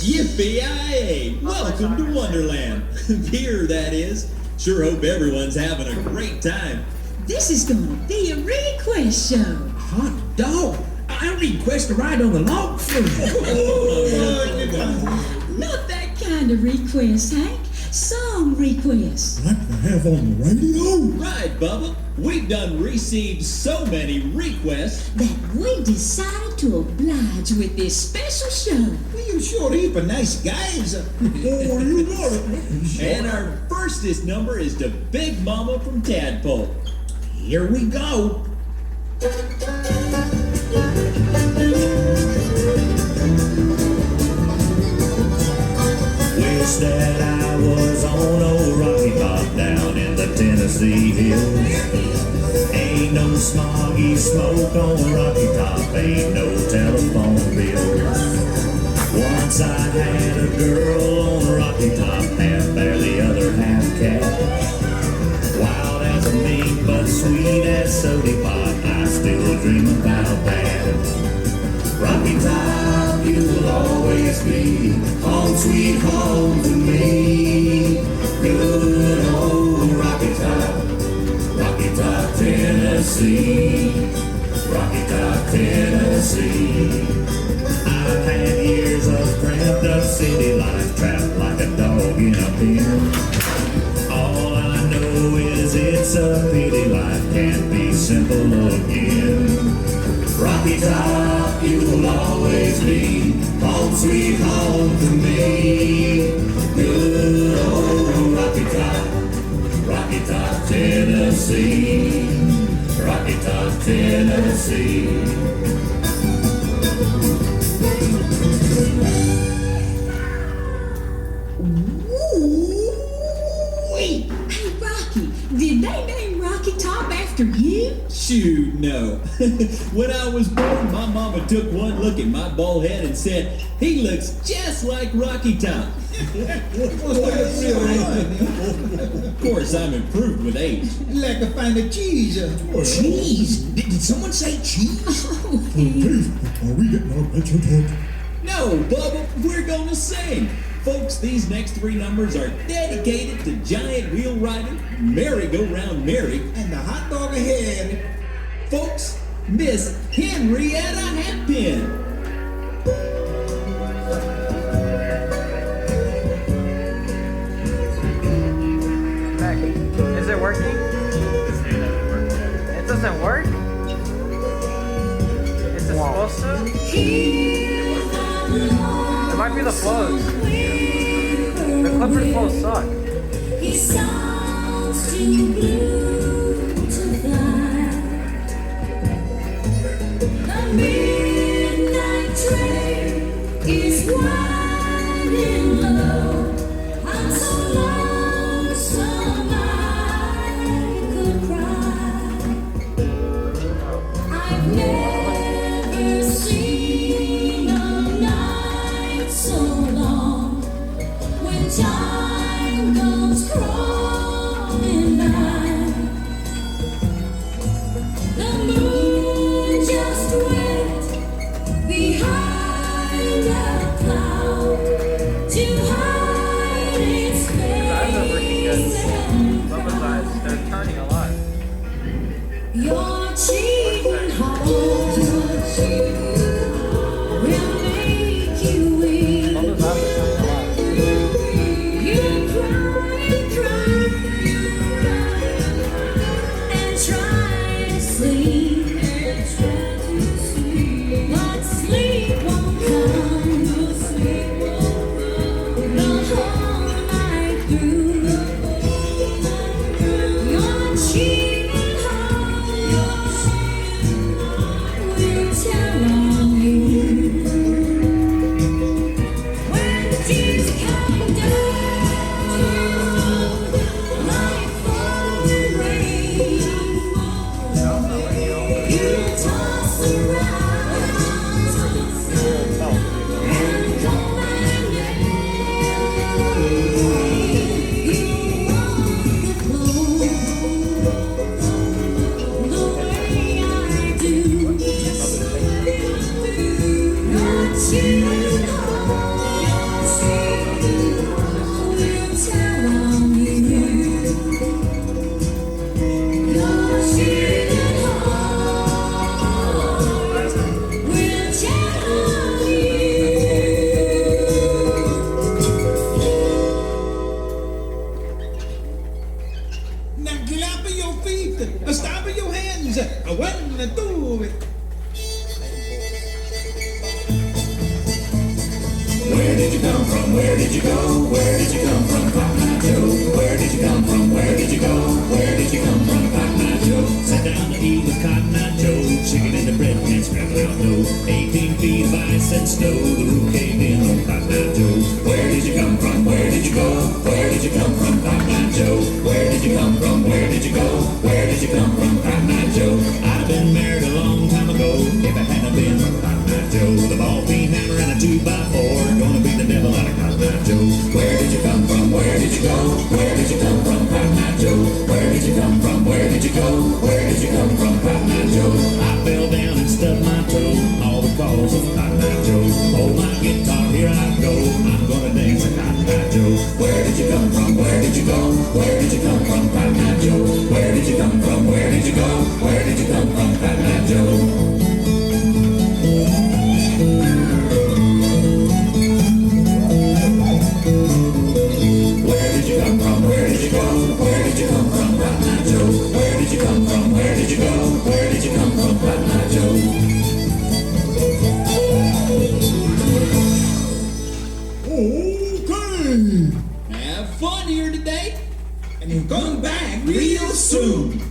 Yippee-yi-yay! Welcome to Wonderland. Here, that is. Sure hope everyone's having a great time. This is gonna be a request show. Hot dog! I request a ride on the log flume. Not that kind of request, Hank. Song request. Like to have on the radio? Right, Bubba. We've done received so many requests that we decided to oblige with this special show. Well, you sure heap of nice guys. Oh, you got it. And our firstest number is to Big Mama from Tadpole. Here we go. Wish that I was on old Rocky Top down in the Tennessee hills. Ain't no smoggy smoke on Rocky Top, ain't no telephone bills. Once I had a girl on Rocky Top, half bear, the other half cat. Wild as a mink, but sweet as soda pop, I still dream about that. Rocky Top, you'll always be home sweet home to me. Good old Rocky Top, Tennessee. Rocky Top, Tennessee. I've had years of cramped up city life, trapped like a dog in a pen. All I know is it's a pity life can't be simple again. Rocky Top, you'll always be home sweet home to me. Good old Rocky Top, Tennessee. Rocky Top, Tennessee. Hey, Rocky, did they name Rocky Top after you? Shoot, no. When I was born, my mama took one look at my bald head and said, "He looks just like Rocky Top." Of course, I'm improved with age. Like a find of cheese. Cheese? Did someone say cheese? Oh, Dave, are we getting our banter talk? No, Bubba, we're gonna sing. Folks, these next three numbers are dedicated to Giant Wheel Rider, Merry-Go-Round Mary, And the hot dog ahead. folks, Miss Henrietta Hatpin. Is it working? It doesn't work? Is it supposed to? It might be the flows. The Clippers flows suck. He sounds too blue to fly. The midnight train is winding low. I'm so lonesome I could cry. I've never seen a night so long. When time goes crawling by, the moon just went behind a cloud to hide its His eyes are working good. face and Bubba's eyes, they're turning a lot. your cheating heart will make you weep. Bubba's eyes are turning a lot. You cry and try to sleep, but sleep won't come the whole night through. Your cheating heart will tell on you. When tears come down like falling rain, you toss around and call my name. You walk the floor the way I do. tuve. Where did you come from? Where did you go? Where did you come from, Cotton Eye Joe? Where did you come from? Where did you go? Where did you come from, Cotton Eye Joe? Sat down to eat with Cotton Eye Joe. Chicken in the bread pan, scrambled out dough. 18 feet of ice and snow. The roof caved in on Cotton Eye Joe. Where did you come from? Where did you go? Where did you come from, Cotton Eye Joe? Where did you come from? Where did you go? Where did you come from, Cotton Eye Joe? I'd have been married a long time ago if it hadn't been for Cotton Eye Joe. The ball peen hammer and a 2x4. Gonna be the devil out of Cotton Eye Joe. Where did you come from? Where did you go? Where did you come from, Cotton Eye Joe? Where did you come from? Where did you go? Where did you come from, Cotton Eye Joe? I fell down and stubbed my toe, all because of Cotton Eye Joe. Hold my guitar, here I go. I'm gonna dance a Cotton Eye Joe. Where did you come from? Where did you go? Where did you come from, Cotton Eye Joe? Where did you come from? Where did you go? Where did you come from, Cotton Eye Joe? Where did you come from? Where did you go? Where did you come from, Cotton Eye Joe? Where did you come from? Where did you go? Where did you come from, Cotton Eye Joe? Okay. Have fun here today. And come back real soon.